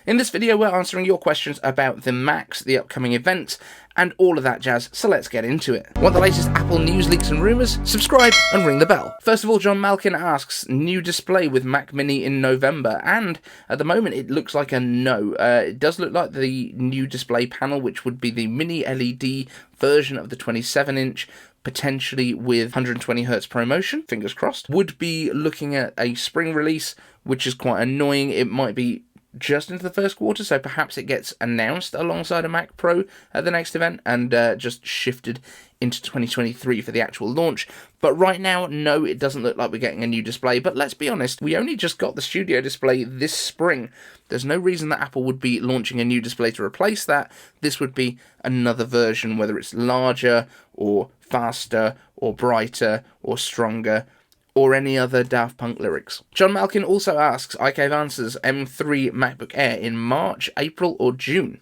In this video, we're answering your questions about the Macs, the upcoming events, and all of that jazz, so let's get into it. Want the latest Apple news, leaks, and rumours? Subscribe and ring the bell. First of all, John Malkin asks, new display with Mac Mini in November, and at the moment it looks like a no. It does look like the new display panel, which would be the Mini LED version of the 27-inch, potentially with 120Hz ProMotion, fingers crossed, would be looking at a spring release, which is quite annoying. It might be just into the first quarter, so perhaps it gets announced alongside a Mac Pro at the next event and just shifted into 2023 for the actual launch. But right now, no, it doesn't look like we're getting a new display. But let's be honest, we only just got the Studio display this spring. There's no reason that Apple would be launching a new display to replace that. This would be another version, whether it's larger or faster or brighter or stronger, or any other Daft Punk lyrics. John Malkin also asks, iCave answers, M3 MacBook Air in March, April, or June?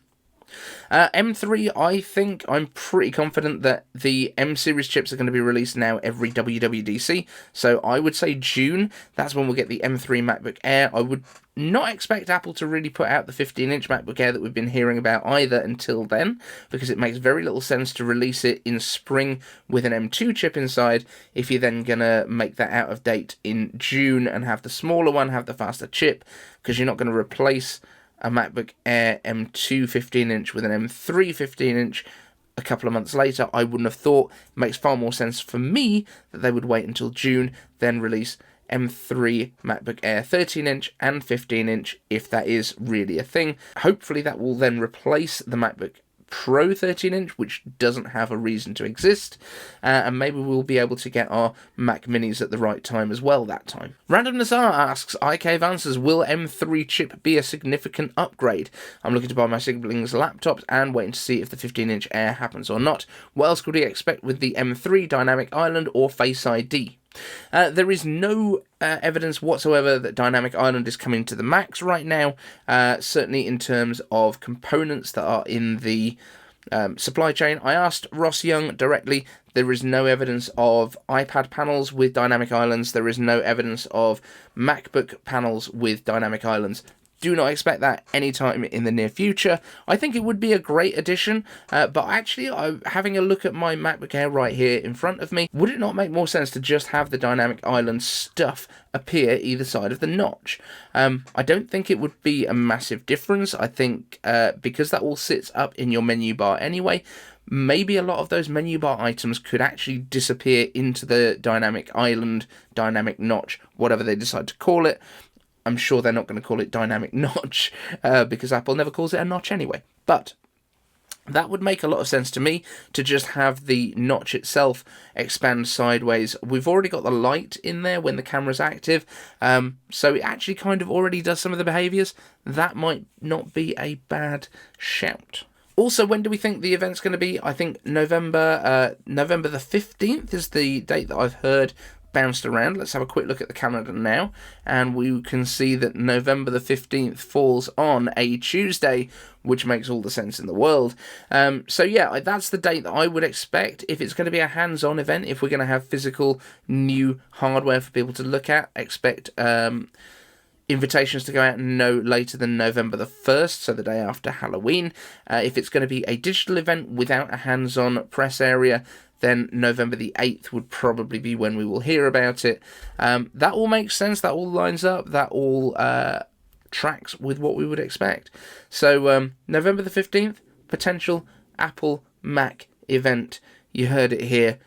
M3, I think I'm pretty confident that the M series chips are going to be released now every WWDC, so I would say June. That's when we'll get the M3 MacBook Air. I would not expect Apple to really put out the 15-inch MacBook Air that we've been hearing about either until then, because it makes very little sense to release it in spring with an M2 chip inside if you're then going to make that out of date in June and have the smaller one have the faster chip, because you're not going to replace a MacBook Air M2 15-inch with an M3 15-inch a couple of months later. I wouldn't have thought. It makes far more sense for me that they would wait until June, then release M3 MacBook Air 13-inch and 15-inch, if that is really a thing. Hopefully that will then replace the MacBook Pro 13-inch, which doesn't have a reason to exist, and maybe we'll be able to get our Mac Minis at the right time as well that time. Randomness asks, iCave answers, will M3 chip be a significant upgrade? I'm looking to buy my siblings' laptops and waiting to see if the 15-inch Air happens or not. What else could we expect with the M3 Dynamic Island or Face ID? There is no evidence whatsoever that Dynamic Island is coming to the Macs right now, certainly in terms of components that are in the supply chain. I asked Ross Young directly. There is no evidence of iPad panels with Dynamic Islands. There is no evidence of MacBook panels with Dynamic Islands. Do not expect that anytime in the near future. I think it would be a great addition, but actually, having a look at my MacBook Air right here in front of me, would it not make more sense to just have the Dynamic Island stuff appear either side of the notch? I don't think it would be a massive difference. I think because that all sits up in your menu bar anyway, maybe a lot of those menu bar items could actually disappear into the Dynamic Island, Dynamic Notch, whatever they decide to call it. I'm sure they're not going to call it Dynamic Notch, because Apple never calls it a notch anyway. But that would make a lot of sense to me, to just have the notch itself expand sideways. We've already got the light in there when the camera's active, so it actually kind of already does some of the behaviours. That might not be a bad shout. Also, when do we think the event's going to be? I think November the 15th is the date that I've heard bounced around. Let's have a quick look at the calendar now, and we can see that November the 15th falls on a Tuesday, which makes all the sense in the world. So yeah, that's the date that I would expect. If it's going to be a hands-on event, if we're going to have physical new hardware for people to look at, expect invitations to go out no later than November the 1st, so the day after Halloween. If it's going to be a digital event without a hands-on press area, then November the 8th would probably be when we will hear about it. That all makes sense, that all lines up, that all tracks with what we would expect. So November the 15th, potential Apple Mac event. You heard it here,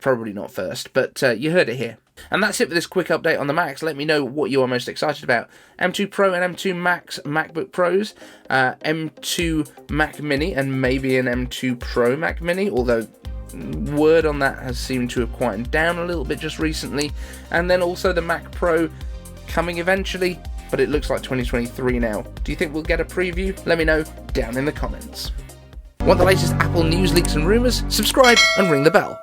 probably not first, but you heard it here. And that's it for this quick update on the Macs. Let me know what you are most excited about. M2 Pro and M2 Max MacBook Pros, M2 Mac Mini, and maybe an M2 Pro Mac Mini, although word on that has seemed to have quieted down a little bit just recently. And then also the Mac Pro coming eventually, but it looks like 2023 now. Do you think we'll get a preview? Let me know down in the comments. Want the latest Apple news, leaks, and rumours? Subscribe and ring the bell.